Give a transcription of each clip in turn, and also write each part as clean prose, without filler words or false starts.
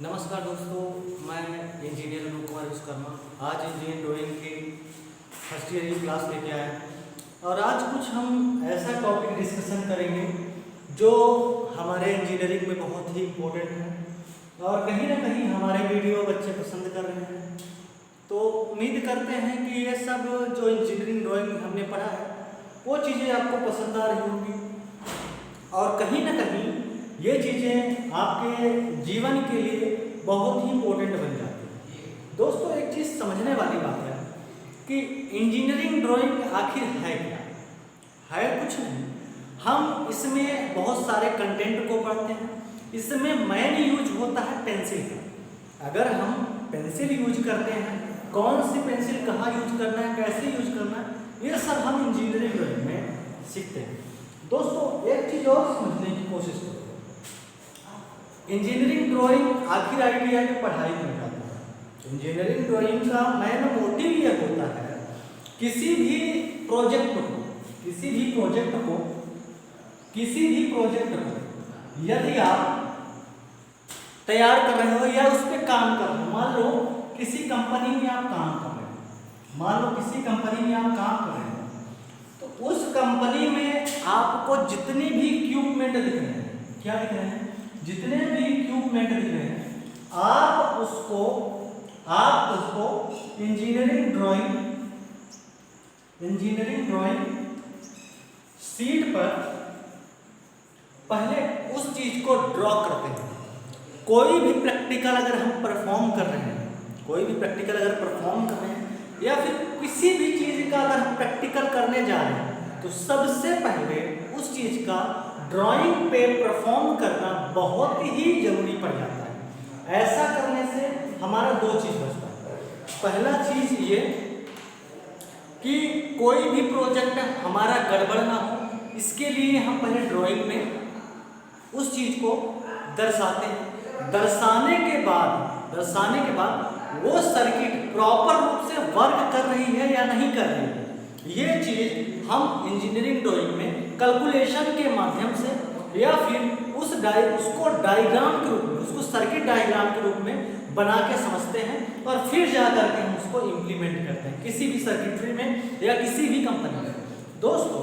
नमस्कार दोस्तों, मैं इंजीनियर अनूप कुमार विश्वकर्मा आज इंजीनियरिंग ड्राइंग की फर्स्ट ईयर की क्लास लेके आए और आज कुछ हम ऐसा टॉपिक डिस्कशन करेंगे जो हमारे इंजीनियरिंग में बहुत ही इम्पोर्टेंट है और कहीं ना कहीं हमारे वीडियो बच्चे पसंद कर रहे हैं। तो उम्मीद करते हैं कि ये सब जो इंजीनियरिंग ड्राइंग हमने पढ़ा है वो चीज़ें आपको पसंद आ रही होंगी और कहीं ना कहीं ये चीज़ें आपके जीवन के लिए बहुत ही इम्पोर्टेंट बन जाती हैं। दोस्तों, एक चीज़ समझने वाली बात है कि इंजीनियरिंग ड्राइंग आखिर है क्या? है कुछ नहीं। हम इसमें बहुत सारे कंटेंट को पढ़ते हैं। इसमें मेन यूज होता है पेंसिल का। अगर हम पेंसिल यूज करते हैं, कौन सी पेंसिल कहाँ यूज करना है, कैसे यूज करना है, ये सब हम इंजीनियरिंग ड्राइंग में सीखते हैं। दोस्तों, एक चीज़ और समझने की कोशिश करो। इंजीनियरिंग ड्राइंग आखिर आइडिया की पढ़ाई में जाता है। इंजीनियरिंग ड्राइंग का मेन मोटिव यह होता है किसी भी प्रोजेक्ट को यदि आप तैयार कर रहे हो या उस पर काम कर रहे हो, मान लो किसी कंपनी में आप काम कर रहे हो, तो उस कंपनी में आपको जितनी भी इक्विपमेंट दिख रहे हैं, क्या दिख रहे हैं, जितने भी इक्विपमेंट दिख रहे हैं, आप उसको इंजीनियरिंग ड्राइंग शीट पर पहले उस चीज को ड्रॉ करते हैं। कोई भी प्रैक्टिकल अगर हम परफॉर्म कर रहे हैं, या फिर किसी भी चीज का अगर हम प्रैक्टिकल करने जा रहे हैं, तो सबसे पहले उस चीज का ड्राइंग पे परफॉर्म करना बहुत ही जरूरी पड़ जाता है। ऐसा करने से हमारा दो चीज बचता है। पहला चीज ये कि कोई भी प्रोजेक्ट हमारा गड़बड़ ना हो, इसके लिए हम पहले ड्राइंग में उस चीज को दर्शाते हैं। दर्शाने के बाद वो सर्किट प्रॉपर रूप से वर्क कर रही है या नहीं कर रही है, ये चीज हम इंजीनियरिंग ड्राइंग में कैलकुलेशन के माध्यम से या फिर उसको डायग्राम के रूप में, उसको सर्किट डायग्राम के रूप में बना के समझते हैं और फिर जाकर के हम उसको इम्प्लीमेंट करते हैं किसी भी सर्किटरी में या किसी भी कंपनी में। दोस्तों,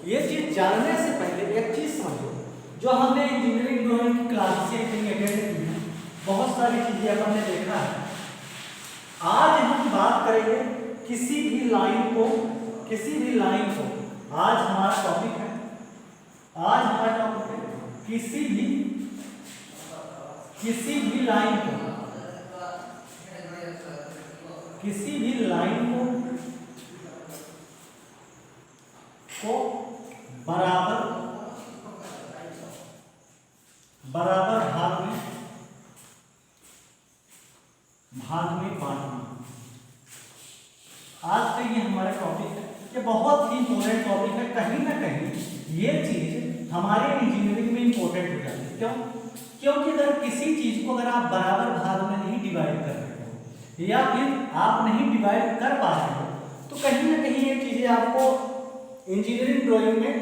ये चीज जानने से पहले एक चीज समझो, जो हमने इंजीनियरिंग ड्राइंग की क्लासेस अटेंड की है, बहुत सारी चीजें अपन ने देखा है। आज हम बात करेंगे किसी भी लाइन को आज हमारा टॉपिक है किसी भी लाइन को बराबर भाग में बांटना। आज का ये हमारा टॉपिक है। ये बहुत ही इम्पोर्टेंट टॉपिक है। कहीं ना कहीं ये चीज हमारे इंजीनियरिंग में इम्पोर्टेंट हो जाती है। क्यों? क्योंकि अगर किसी चीज को अगर आप बराबर भाग में नहीं डिवाइड कर रहे हो या फिर आप नहीं डिवाइड कर पा रहे हो, तो कहीं ना कहीं ये चीजें आपको इंजीनियरिंग ड्राइंग में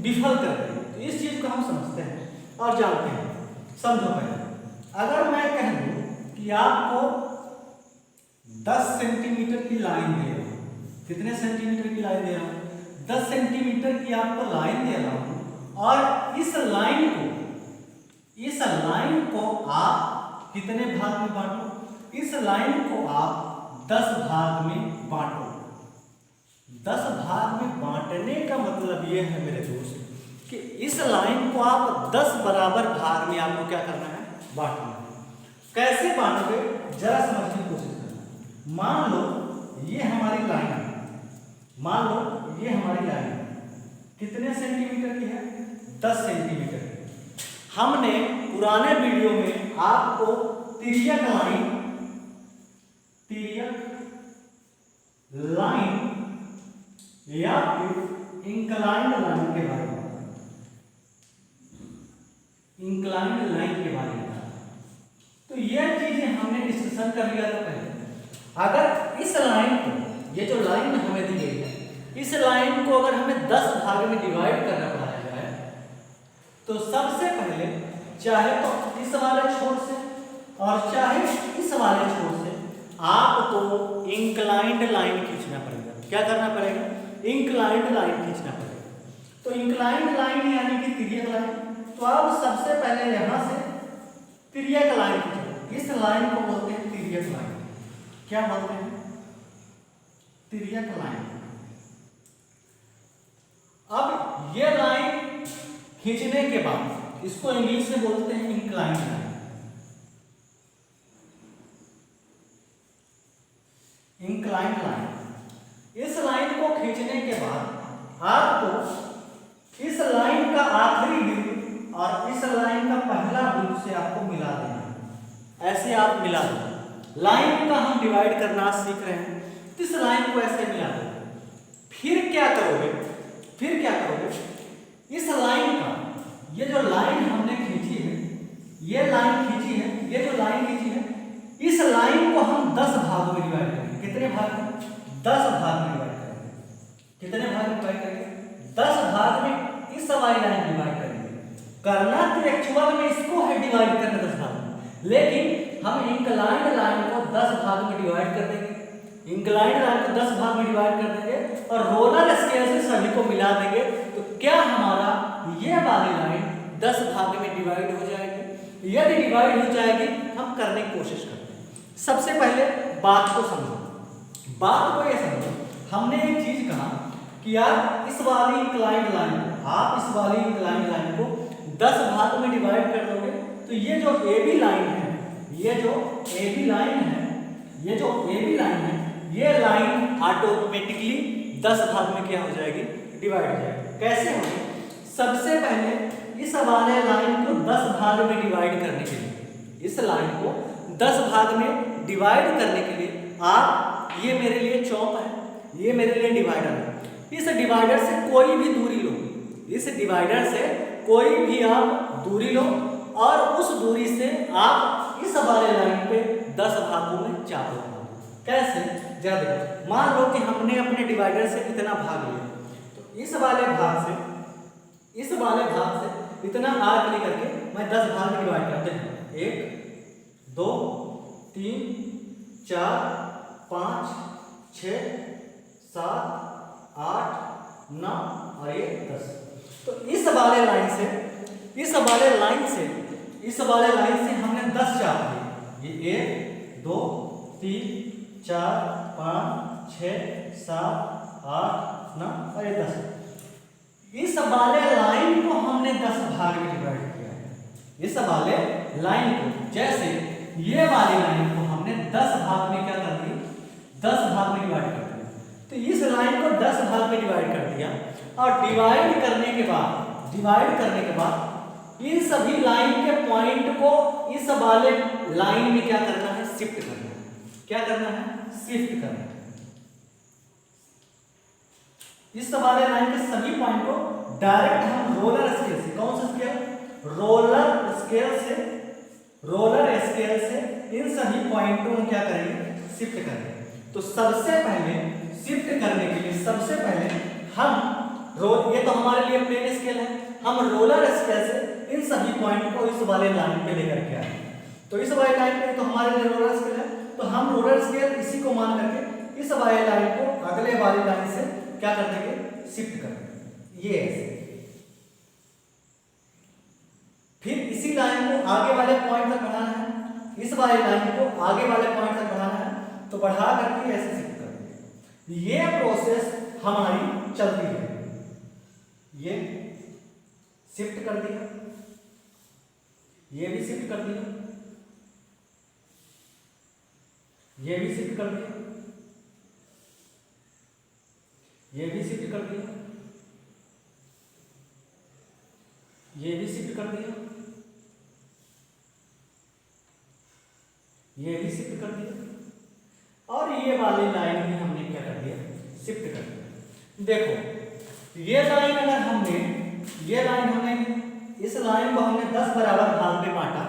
विफल कर रही है। तो इस चीज को हम समझते हैं और जानते हैं। समझो पहले, अगर मैं कह दूं कि आपको 10 सेंटीमीटर की लाइन दे रहा हूं, कितने सेंटीमीटर की लाइन दे रहा हूं? 10 सेंटीमीटर की आपको लाइन दे रहा हूं और इस लाइन को आप कितने भाग में बांटो? इस लाइन को आप 10 भाग में बांटो। 10 भाग में बांटने का मतलब यह है मेरे दोस्त कि इस लाइन को आप 10 बराबर भाग में आपको क्या करना है? बांटना है। कैसे बांटोगे? जरा समझने की कोशिश करना। मान लो ये हमारी लाइन है, कितने सेंटीमीटर की है? 10 सेंटीमीटर की। हमने पुराने वीडियो में आपको तिर्यक लाइन या फिर इंक्लाइंड लाइन के बारे में तो यह चीजें हमने डिस्कशन कर लिया था पहले। अगर इस लाइन को, ये जो लाइन हमें दी गई है, इस लाइन को अगर हमें 10 भाग में डिवाइड करना पड़ा जाए, तो सबसे पहले चाहे तो इस वाले छोर से और चाहे वाले छोर से आपको इंक्लाइंड लाइन खींचना पड़ेगा। क्या करना पड़ेगा? इंक्लाइंड लाइन खींचना पड़ेगा। तो इंक्लाइंड लाइन यानी कि तिर्यक लाइन। तो आप सबसे पहले यहां से तिर्यक लाइन खींचो। इस लाइन को बोलते हैं तिर्यक लाइन। क्या बोलते हैं? तिर्यक लाइन। अब ये लाइन खींचने के बाद इसको इंग्लिश में बोलते हैं इंक्लाइंड लाइन। Inclined line. इस लाइन को खींचने के बाद आपको इस लाइन का आखिरी बिंदु और इस लाइन का पहला बिंदु से आपको मिला देना है। ऐसे आप मिला दो। लाइन का हम डिवाइड करना सीख रहे हैं, तो इस लाइन को ऐसे मिला दो। फिर क्या करोगे? फिर क्या करोगे? इस लाइन का ये जो लाइन हमने खींची है, ये लाइन खींची है, ये जो लाइन खींची है, इस लाइन को हम 10 भागों में डिवाइड करेंगे। कितने भाग में? 10 भाग में डिवाइड करेंगे। कितने भाग में डिवाइड करेंगे? 10 भाग में इस वाली लाइन डिवाइड करेंगे। करना तो एक्चुअल में इसको है डिवाइड करना 10 भाग में, लेकिन हम इंक्लाइंड लाइन को 10 भाग में डिवाइड कर देंगे। इंक्लाइंड लाइन को 10 भाग में डिवाइड कर देंगे और रोलर स्केल से सभी को मिला देंगे। तो क्या हमारा ये वाली लाइन 10 भाग में डिवाइड हो जाएगी? यदि डिवाइड हो जाएगी, हम करने की कोशिश करते हैं। सबसे पहले बात को समझो। बात को ये समझो, हमने एक चीज कहा कि आप इस वाली इंक्लाइंड लाइन को, आप इस वाली इंक्लाइंड लाइन को 10 भाग में डिवाइड कर दोगे, तो ये जो AB लाइन है, ये जो AB लाइन है, ये जो AB लाइन है, ये लाइन ऑटोमेटिकली 10 भाग में क्या हो जाएगी? डिवाइड हो जाएगी। कैसे होगी? सबसे पहले इस वाले लाइन को 10 भाग में डिवाइड करने के लिए, इस लाइन को 10 भाग में डिवाइड करने के लिए आप, ये मेरे लिए चौक है, ये मेरे लिए डिवाइडर है। इस डिवाइडर से कोई भी दूरी लो, इस डिवाइडर से कोई भी आप दूरी लो और उस दूरी से आप इस वाले लाइन पे 10 भागों में चाप लगाओ। कैसे? जरा देखो, मान लो कि हमने अपने डिवाइडर से इतना भाग लिया, तो इस वाले भाग से, इस वाले भाग से इतना आर्क लेकर के मैं 10 भाग में डिवाइड करते हैं। 1 2 3 4 5 6 7 8 9 और ये 10। तो इस वाले लाइन से, इस वाले लाइन से, इस वाले लाइन से हमने 10 चाप लिए। ये 1 2 3 4 5 6 7 8 9 और ये 10। इस वाले लाइन को हमने 10 भाग में डिवाइड किया है। इस वाले लाइन को, जैसे ये वाली लाइन को हमने 10 भाग में क्या कर दिया? 10 भाग में डिवाइड कर दिया। तो इस लाइन को 10 भाग में डिवाइड कर दिया और डिवाइड करने के बाद इन सभी लाइन के पॉइंट को इस वाले लाइन में क्या करना है? शिफ्ट करना है। क्या करना है? शिफ्ट करना है। इस वाले लाइन के सभी पॉइंट को डायरेक्ट हम रोलर स्केल से, कौन सा स्केल? रोलर स्केल से, रोलर स्केल से इन सभी पॉइंटों को क्या करेंगे? शिफ्ट करेंगे। तो सबसे पहले शिफ्ट करने के लिए सबसे पहले हम ये तो हमारे लिए प्लेन स्केल है, हम रोलर स्केल से इन सभी पॉइंट को इस वाले लाइन पे लेकर के आए। तो इस वाले लाइन पे तो हमारे लिए रोलर स्केल है, तो हम रोलर स्केल इसी को मान करके इस वाले लाइन को अगले वाली लाइन से क्या कर देंगे? शिफ्ट कर देंगे। ये ऐसे। फिर इसी लाइन को आगे वाले पॉइंट तक बढ़ाना है, इस वाले लाइन को आगे वाले पॉइंट तक बढ़ाना है, तो बढ़ा करके ऐसे शिफ्ट कर देंगे। ये प्रोसेस हमारी चलती है। ये शिफ्ट कर दिया, ये भी शिफ्ट कर दिया, ये भी शिफ्ट कर दिया, ये भी शिफ्ट कर दिया, ये भी शिफ्ट कर दिया, ये भी शिफ्ट कर दिया और ये वाली लाइन भी हमने क्या कर दिया? शिफ्ट कर दिया। देखो ये लाइन अगर हमने, ये लाइन हमने, इस लाइन को हमने 10 बराबर भाग में बांटा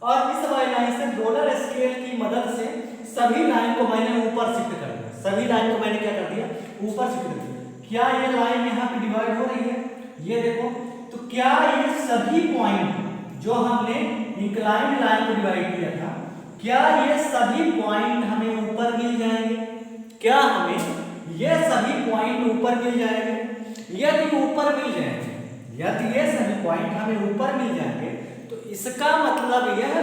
और इस वाली लाइन से रोलर स्केल की मदद से सभी लाइन को मैंने ऊपर शिफ्ट कर दिया। सभी लाइन को मैंने क्या कर दिया? ऊपर शिफ्ट कर दिया। क्या ये लाइन यहाँ पे डिवाइड हो रही है? ये देखो, तो क्या ये सभी पॉइंट जो हमने इंक्लाइंड लाइन को डिवाइड किया था, क्या ये सभी पॉइंट हमें ऊपर मिल जाएंगे? क्या हमें ये सभी पॉइंट ऊपर मिल जाएंगे? यदि ऊपर मिल जाएंगे, यदि ये सभी पॉइंट हमें ऊपर मिल जाएंगे तो इसका मतलब यह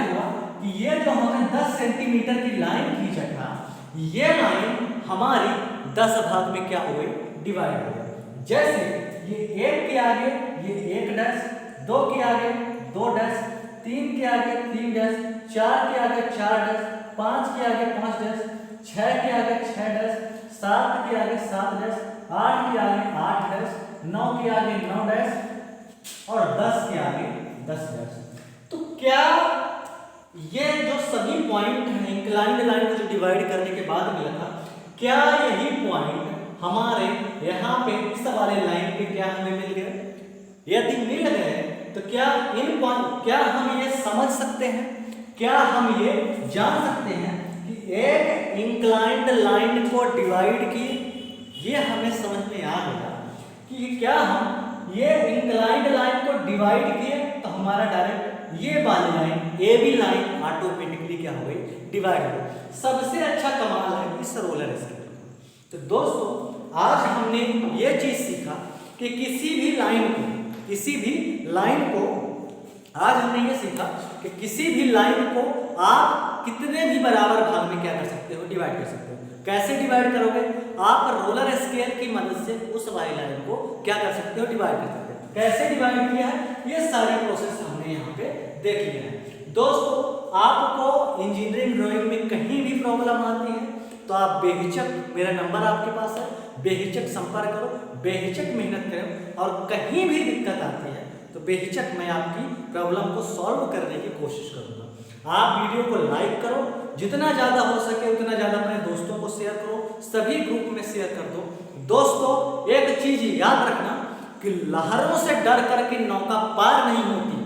हुआ कि ये जो हमें 10 सेंटीमीटर की लाइन खींचा था, ये लाइन हमारी 10 भाग में क्या हुए? डिवाइड हो गए। जैसे ये 1 के आगे ये 1 डैश, 2 के आगे 2 डैश, 3 के आगे 3 डैश, 4 के आगे 4 डैश, 5 के आगे 5 डैश, 6 के आगे 6 डैश, 7 के आगे 7 डैश, 8 के आगे 8 डैश, 9 के आगे 9 डैश और 10 के आगे 10 डैश। तो क्या ये जो सभी पॉइंट हैं इंक्लाइंड लाइन को जो डिवाइड करने के बाद मिला था, क्या यही पॉइंट हमारे यहाँ पे इस वाले लाइन पे क्या हमें मिल गए? यदि मिल गए तो क्या क्या हम ये समझ सकते हैं, क्या हम ये जान सकते हैं कि एक इंक्लाइंड लाइन को डिवाइड किए? ये हमें समझ में आ गया कि क्या हम ये इंक्लाइंड लाइन को डिवाइड किए तो हमारा डायरेक्ट ये वाली line A B line automatically क्या हो गई? डिवाइड हो गई। सबसे अच्छा कमाल है इस रोलर स्केल। तो दोस्तों आज हमने ये चीज सीखा कि किसी भी लाइन को आज हमने ये सीखा कि किसी भी लाइन को आप कितने भी बराबर भाग में क्या कर सकते हो? डिवाइड कर सकते हो। कैसे डिवाइड करोगे? आप रोलर स्केल की मदद से उस वाली लाइन को क्या कर सकते हो? डिवाइड कर सकते हो। कैसे डिवाइड किया है ये सारी प्रोसेस हमने यहाँ पे देख लिया है। दोस्तों आपको इंजीनियरिंग ड्राइंग में कहीं भी प्रॉब्लम आती है तो आप बेहिचक, मेरा नंबर आपके पास है, बेहिचक संपर्क करो, बेहिचक मेहनत करो और कहीं भी दिक्कत आती है तो बेहिचक मैं आपकी प्रॉब्लम को सॉल्व करने की कोशिश करूँगा। आप वीडियो को लाइक करो, जितना ज़्यादा हो सके उतना ज़्यादा अपने दोस्तों को शेयर करो, सभी ग्रुप में शेयर कर दो। दोस्तों एक चीज़ याद रखना कि लहरों से डर करके नौका पार नहीं होती,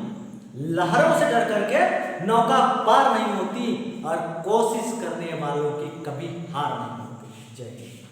लहरों से डर करके नौका पार नहीं होती और कोशिश करने वालों की कभी हार नहीं होती। जय हिंद।